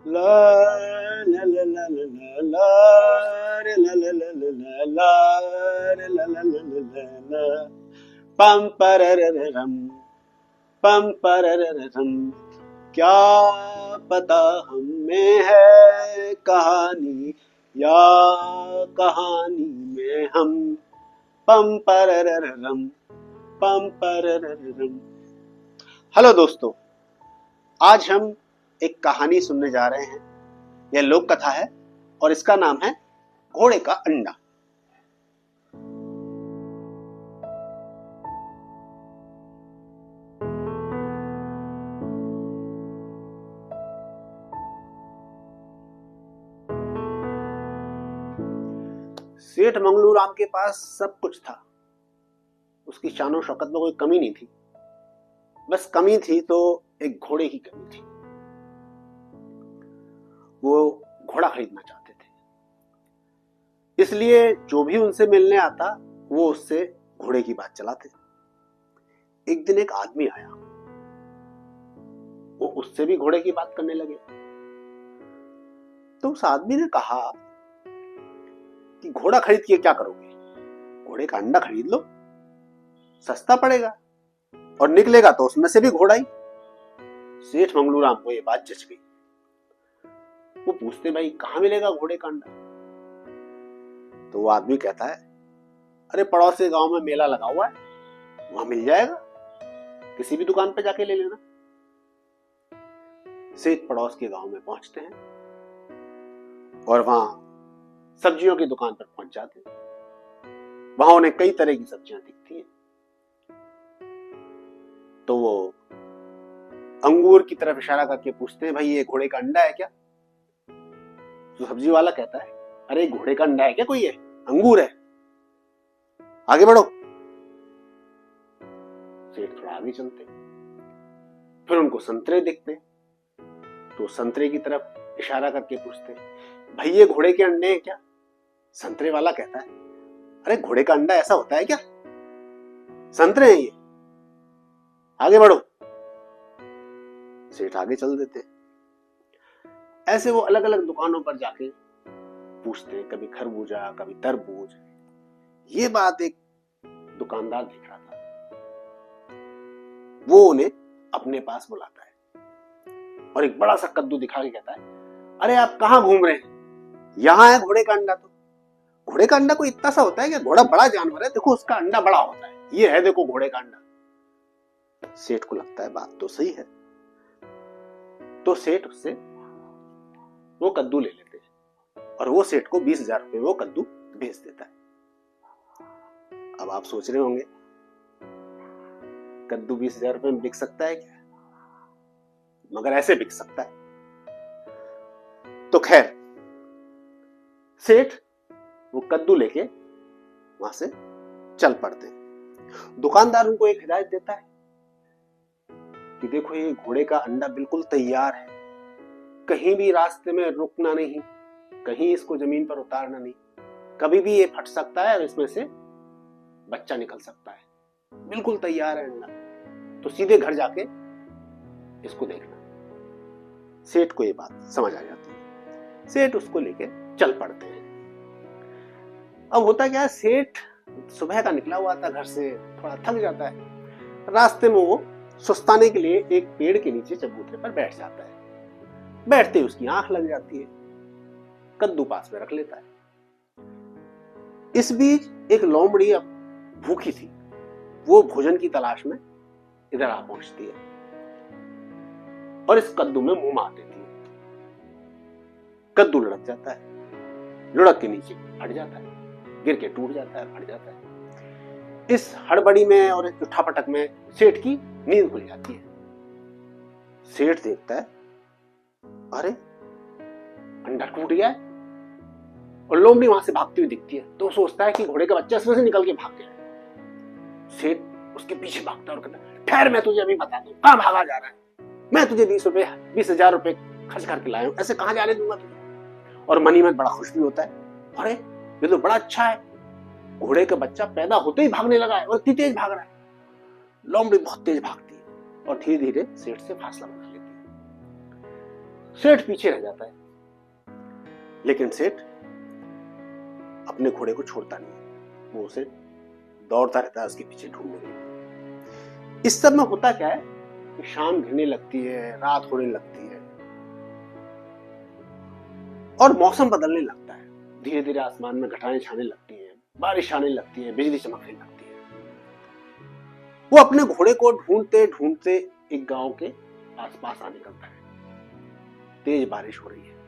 ला ला ला ला ला ला ला रे ला ला ला ला ला ला रे ला ला ला ला ला ला पम पररररम पम पररररम। क्या पता हम में है कहानी या कहानी में हम। पम पररररम पम पररररम। हेलो दोस्तों, आज हम एक कहानी सुनने जा रहे हैं। यह लोक कथा है और इसका नाम है घोड़े का अंडा। सेठ मंगलू राम के पास सब कुछ था। उसकी शानो शौकत में कोई कमी नहीं थी। बस कमी थी तो एक घोड़े की कमी थी। वो घोड़ा खरीदना चाहते थे, इसलिए जो भी उनसे मिलने आता वो उससे घोड़े की बात चलाते। एक दिन एक आदमी आया, वो उससे भी घोड़े की बात करने लगे। तो उस आदमी ने कहा कि घोड़ा खरीद के क्या करोगे? घोड़े का अंडा खरीद लो, सस्ता पड़ेगा और निकलेगा तो उसमें से भी घोड़ा ही। सेठ मंगलू राम को ये बात जच गई। वो पूछते, भाई कहां मिलेगा घोड़े का अंडा? तो वो आदमी कहता है, अरे पड़ोस के गांव में मेला लगा हुआ है, वहां मिल जाएगा, किसी भी दुकान पे जाके ले लेना। सेठ पड़ोस के गांव में पहुंचते हैं और वहां सब्जियों की दुकान पर पहुंच जाते हैं। वहां उन्हें कई तरह की सब्जियां दिखती हैं। तो वो अंगूर की तरफ इशारा करके पूछते हैं, भाई ये घोड़े का अंडा है क्या? तो सब्जी वाला कहता है, अरे घोड़े का अंडा है क्या? कोई है, अंगूर है, आगे बढ़ो। सेठ थोड़ा आगे चलते, फिर उनको संतरे दिखते, तो संतरे की तरफ इशारा करके पूछते, भाई ये घोड़े के अंडे हैं क्या? संतरे वाला कहता है, अरे घोड़े का अंडा ऐसा होता है क्या? संतरे हैं ये, आगे बढ़ो। सेठ आगे चल देते। ऐसे वो अलग अलग दुकानों पर जाके पूछते, कभी खरबूजा कभी तरबूज। ये बात एक दुकानदार देख रहा था। वो उन्हें अपने पास बुलाता है और एक बड़ा सा कद्दू दिखा के कहता है, अरे आप कहां घूम रहे हैं? यहां है घोड़े का अंडा। तो घोड़े का अंडा कोई इतना सा होता है कि घोड़ा बड़ा जानवर है, देखो उसका अंडा बड़ा होता है, ये है देखो घोड़े का अंडा। सेठ को लगता है बात तो सही है, तो सेठ उससे वो कद्दू ले लेते हैं और वो सेठ को 20,000 रुपए वो कद्दू भेज देता है। अब आप सोच रहे होंगे, कद्दू 20,000 रुपए में बिक सकता है क्या? मगर ऐसे बिक सकता है। तो खैर, सेठ वो कद्दू लेके वहां से चल पड़ते हैं। दुकानदार उनको एक हिदायत देता है कि देखो ये घोड़े का अंडा बिल्कुल तैयार है, कहीं भी रास्ते में रुकना नहीं, कहीं इसको जमीन पर उतारना नहीं, कभी भी ये फट सकता है और इसमें से बच्चा निकल सकता है, बिल्कुल तैयार है अंडा, तो सीधे घर जाके इसको देखना। सेठ को ये बात समझ आ जाती है। सेठ उसको लेके चल पड़ते हैं। अब होता क्या है, सेठ सुबह का निकला हुआ था घर से, थोड़ा थक जाता है। रास्ते में वो सुस्ताने के लिए एक पेड़ के नीचे चबूतरे पर बैठ जाता है। बैठते ही उसकी आंख लग जाती है, कद्दू पास में रख लेता है। इस बीच एक लोमड़ी अब भूखी थी, वो भोजन की तलाश में इधर आ पहुंचती है और इस कद्दू में मुंह मार देती है। कद्दू लुढ़क जाता है, लुढ़क के नीचे फट जाता है, गिर के टूट जाता है, फट जाता है। इस हड़बड़ी में और इस उठापटक में सेठ की नींद खुल जाती है। सेठ देखता है, अरे अंडा टूट गया है और लोमड़ी वहां से भागती हुई दिखती है। तो सोचता है कि घोड़े का बच्चा इसमें से निकल के भाग गया। सेठ उसके पीछे भागता है और कहता है, ठहर, मैं तुझे अभी बता दूं, कहां भागा जा रहा है? मैं तुझे 20,000 रुपए खर्च करके लाया हूं, ऐसे कहां जाने दूंगा तुझे? और मनी में बड़ा खुश भी होता है, अरे ये तो बड़ा अच्छा है, घोड़े का बच्चा पैदा होते ही भागने लगा है और इतनी तेज भाग रहा है। लोमड़ी बहुत तेज भागती है और धीरे धीरे सेठ से फासला बना लेती है। सेठ पीछे रह जाता है, लेकिन सेठ अपने घोड़े को छोड़ता नहीं, वो उसे दौड़ता रहता है उसके पीछे ढूंढने के लिए। इस सब में होता क्या है कि शाम घिरने लगती है, रात होने लगती है और मौसम बदलने लगता है। धीरे धीरे आसमान में घटाएं छाने लगती हैं, बारिश आने लगती है, बिजली चमकने लगती है। वो अपने घोड़े को ढूंढते ढूंढते एक गांव के आसपास आ निकलता है। तेज बारिश हो रही है।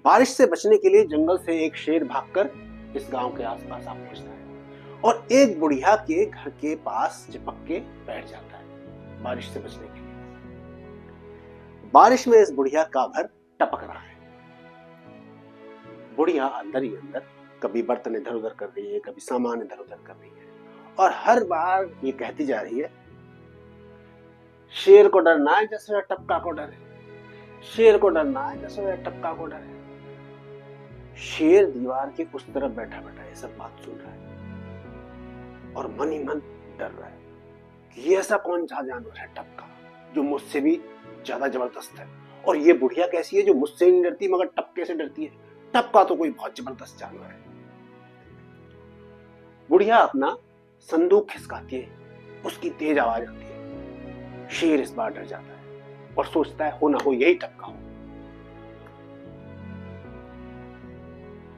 बारिश से बचने के लिए जंगल से एक शेर भागकर इस गांव के आसपास आ पहुंचता है और एक बुढ़िया के घर के पास चिपक के बैठ जाता है बारिश से बचने के लिए। बारिश में इस बुढ़िया का घर टपक रहा है। बुढ़िया अंदर ही अंदर कभी बर्तन इधर उधर कर रही है, कभी सामान इधर उधर कर रही है और हर बार ये कहती जा रही है, शेर को डरना है जैसे टपका को डर है, शेर को डरना है जैसे टपका को डर है। शेर दीवार के उस तरफ बैठा बैठा ये सब बात सुन रहा है और मन ही मन डर रहा है कि ये ऐसा कौन सा जानवर है टपका जो मुझसे भी ज्यादा जबरदस्त है, और ये बुढ़िया कैसी है जो मुझसे नहीं डरती मगर टपके से डरती है। टपका तो कोई बहुत जबरदस्त जानवर है। बुढ़िया अपना संदूक खिसकाती है, उसकी तेज आवाज आती है। शेर इस बार डर जाता है और सोचता है हो ना हो यही टपका हो।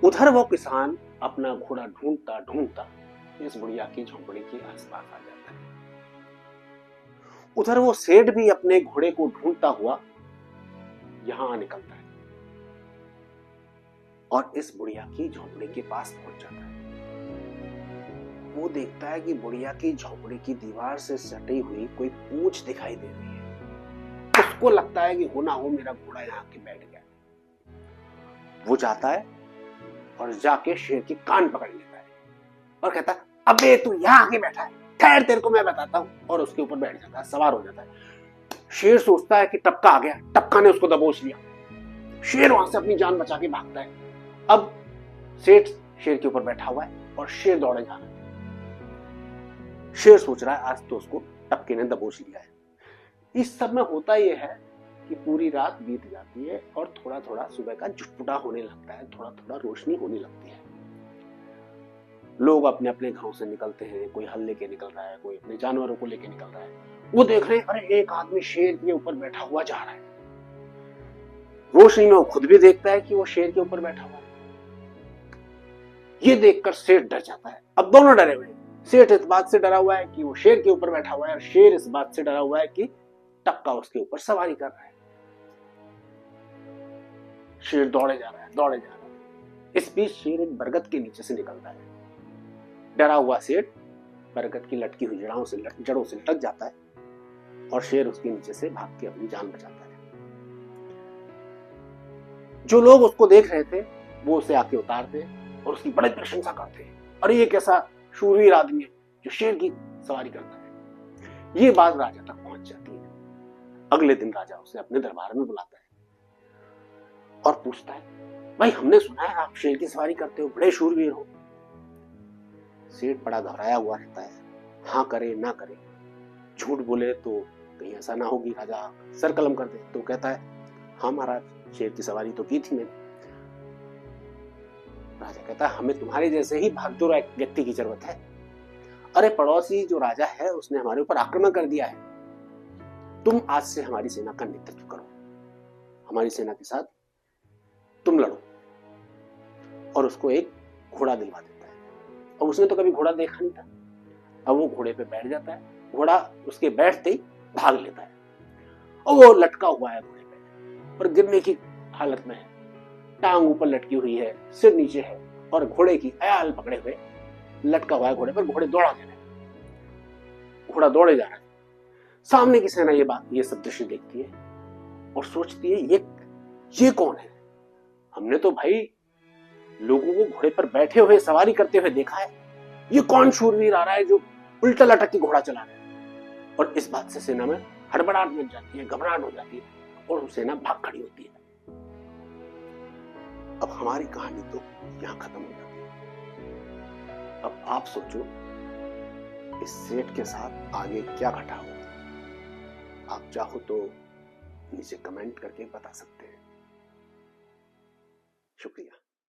उधर वो किसान अपना घोड़ा ढूंढता ढूंढता इस बुढ़िया की झोंपड़ी के आसपास आ जाता है। उधर वो सेठ भी अपने घोड़े को ढूंढता हुआ यहां आ निकलता है और इस बुढ़िया की झोंपड़ी के पास पहुंच जाता है। वो देखता है कि बुढ़िया की झोंपड़ी की दीवार से सटी हुई कोई पूंछ दिखाई दे रही है। उसको लगता है कि हो ना हो मेरा घोड़ा यहाँ के बैठ गया। वो जाता है और जाके शेर की कान पकड़ लेता है और कहता है, अबे तू यहाँ आके बैठा है, ठहर तेरे को मैं बताता हूँ, और उसके ऊपर बैठ जाता है, सवार हो जाता है। शेर सोचता है कि टपका आ गया, टपका ने उसको दबोच लिया। शेर वहां से अपनी जान बचा के भागता है। अब सेठ शेर के ऊपर बैठा हुआ है और शेर दौड़े जा रहा है। शेर सोच रहा है आज तो उसको टपके ने दबोच लिया है। इस सब में होता यह है कि पूरी रात बीत जाती है और थोड़ा थोड़ा सुबह का जुटपुटा होने लगता है, थोड़ा थोड़ा रोशनी होने लगती है। लोग अपने अपने घरों से निकलते हैं, कोई हल लेके निकल रहा है, कोई अपने जानवरों को लेके निकल रहा है। वो देख रहे हैं अरे एक आदमी शेर के ऊपर बैठा हुआ जा रहा है। रोशनी में वो खुद भी देखता है कि वो शेर के ऊपर बैठा हुआ है। ये देखकर सेठ डर जाता है। अब दोनों डरे हुए हैं। सेठ इस बात से डरा हुआ है कि वो शेर के ऊपर बैठा हुआ है और शेर इस बात से डरा हुआ है कि टपका उसके ऊपर सवारी कर रहा है। शेर दौड़े जा रहा है, दौड़े जा रहा है। इस बीच शेर एक बरगद के नीचे से निकलता है। डरा हुआ सेठ बरगद की लटकी हुई जड़ों से लटक जाता है और शेर उसके नीचे से भाग के अपनी जान बचाता है। जो लोग उसको देख रहे थे वो उसे आके उतारते और उसकी बड़ी प्रशंसा करते हैं। अरे ये कैसा शूरवीर आदमी है जो शेर की सवारी करता है। ये बात राजा तक पहुंच जाती है। अगले दिन राजा उसे अपने दरबार में बुलाता है और पूछता है, भाई हमने सुना है आप शेर की सवारी करते हो, बड़े शूरवीर हो। सेठ बड़ा घबराया हुआ रहता है, हाँ करे ना करे, झूठ बोले तो कहीं ऐसा ना होगी राजा सर कलम कर दे। तो कहता है, हाँ महाराज शेर की सवारी तो की थी मैंने। राजा कहता है, हमें तुम्हारे जैसे ही बहादुर व्यक्ति की जरूरत है। अरे पड़ोसी जो राजा है उसने हमारे ऊपर आक्रमण कर दिया है। तुम आज से हमारी सेना का नेतृत्व करो, हमारी सेना के साथ तुम लड़ो। और उसको एक घोड़ा दिलवा देता है। और उसने तो कभी घोड़ा देखा नहीं था। अब वो घोड़े पे बैठ जाता है। घोड़ा उसके बैठते ही भाग लेता है और वो लटका हुआ है घोड़े पे और गिरने की हालत में है। टांग ऊपर लटकी हुई है, सिर नीचे है और घोड़े की अयाल पकड़े हुए लटका हुआ है घोड़े पर। घोड़े दौड़ा दे रहे हैं, घोड़ा दौड़े जा रहा है। सामने की सेना ये सब दृश्य देखती है और सोचती है ये कौन है। हमने तो भाई लोगों को घोड़े पर बैठे हुए सवारी करते हुए देखा है, ये कौन शूरवीर आ रहा है जो उल्टा लटक के घोड़ा चला रहा है। और इस बात से सेना में हड़बड़ाहट मच जाती है, घबराहट हो जाती है और सेना भाग खड़ी होती है। अब हमारी कहानी तो यहां खत्म हो जाती है। अब आप सोचो इस सेठ के साथ आगे क्या घटा होगा। आप चाहो तो नीचे कमेंट करके बता सकते हैं। शुक्रिया।